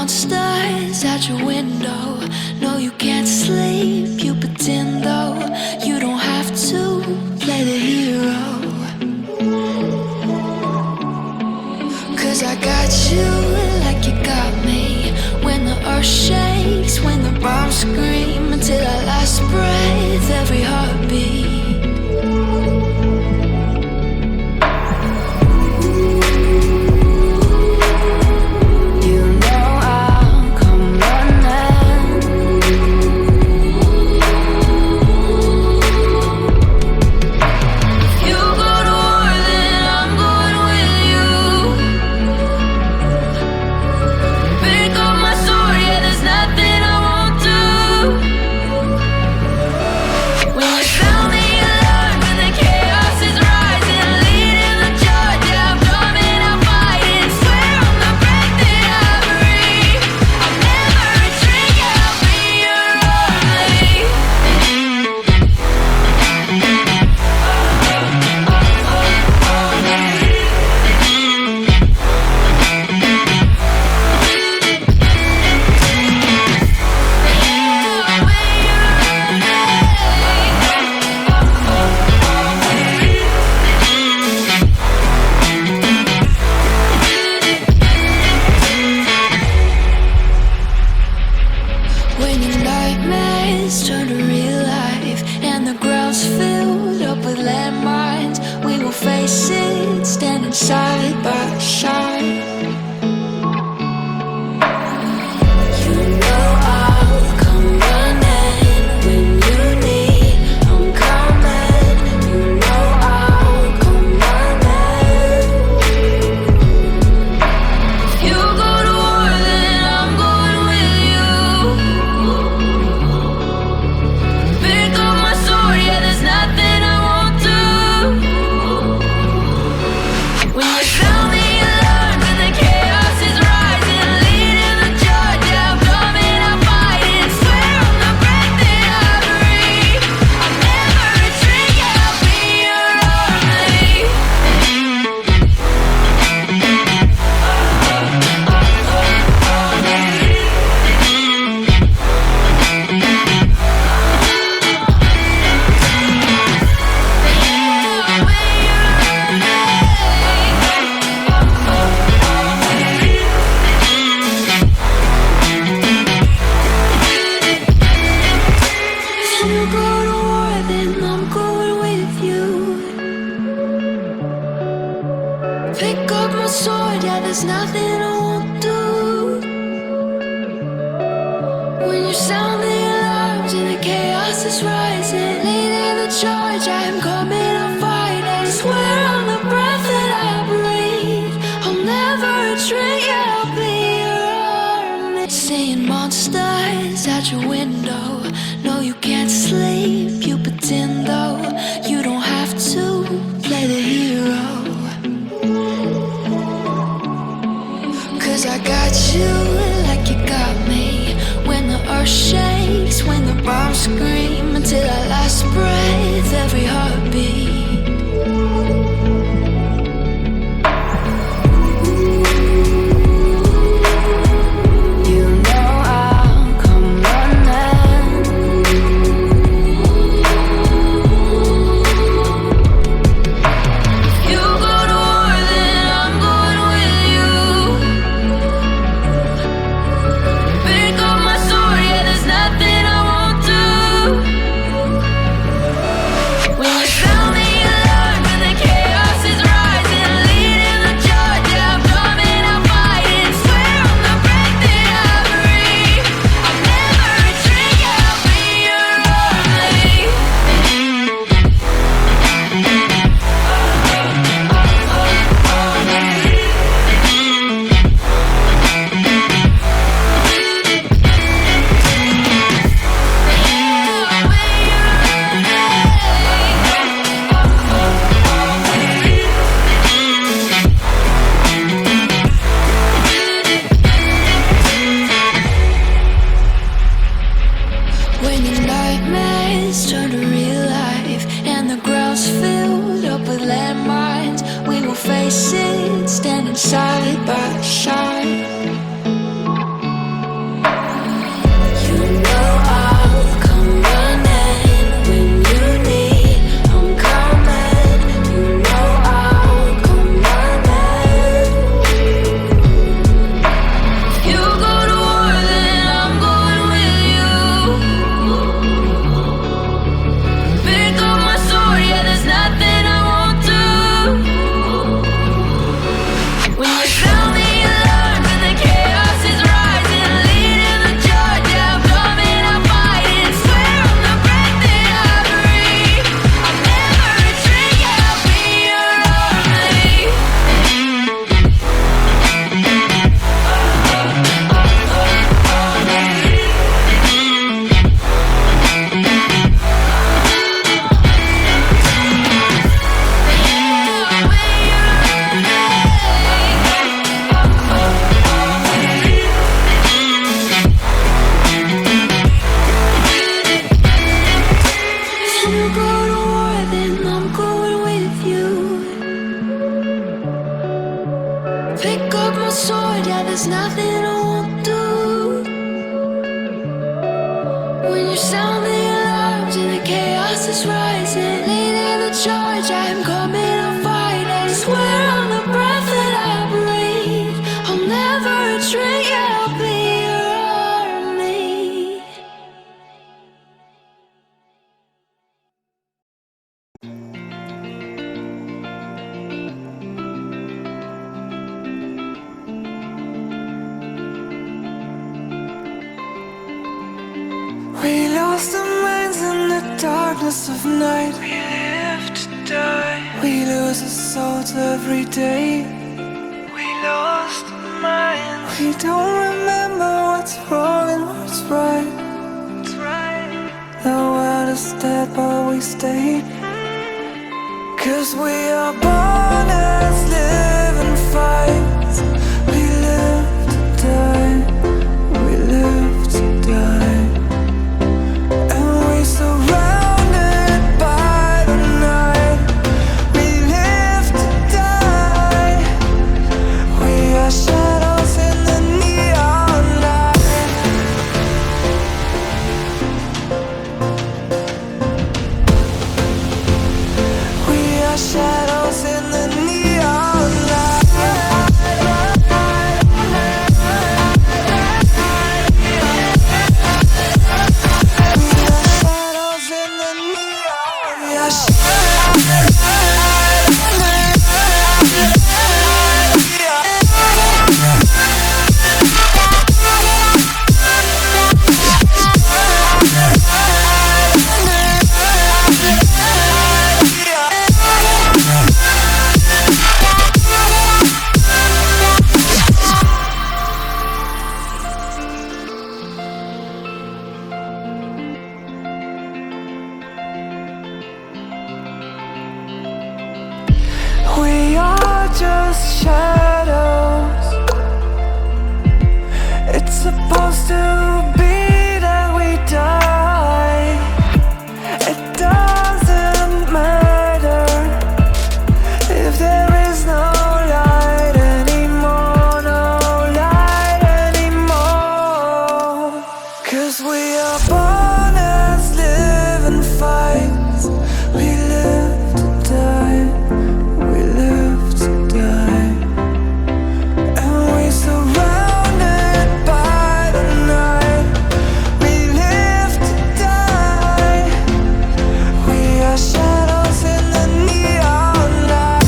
monsters out your window. No, you can't sleep, you pretend though. You don't have to play the hero. 'Cause I got you like you got me. When the earth shakes, when the bombs scream, until our last breath, every heartbeat. Turn to real life, and the ground's filled up with landmines. We will face it, standing side by side. You know I'll come running when you need. I'm coming. You know I'll come running. If you go to war, then I'm going with you. Pick up my sword, yeah, there's nothing I won't do. When you sound the alarms and the chaos is rising, leading the charge, I am coming, I'll fight. I swear on the breath that I breathe, I'll never retreat, yeah, I'll be your army. Seeing monsters out your window. No, you can't sleep, you pretend though. You don't have to play the hero. 'Cause I got you like you got me. When the earth shakes, when the bombs scream, until our last breath, every heartbeat. sword, yeah, there's nothing I won't do. When you sound the alarms and the chaos is rising, leading the charge, I'm coming, I'll fight. I swear on the breath that I breathe, I'll never retreat, yeah, I'll be your army. We lost our minds in the darkness of night. We live to die. We lose our souls every day. We lost our minds. We don't remember what's wrong and what's right. The world is dead but we stay. 'Cause we are born as living fights. We live to die. We live to die. Surrounded by the night, we live to die. We are shadows in the neon light. We are shadows in the neon light. We are just shadows. It's supposed to be that we die. It doesn't matter if there is no light anymore, no light anymore. 'Cause we are born as living fights. We live to die. We live to die. And we surrounded by the night. We live to die. We are shadows in the neon light.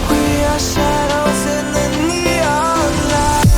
We are shadows in the neon light.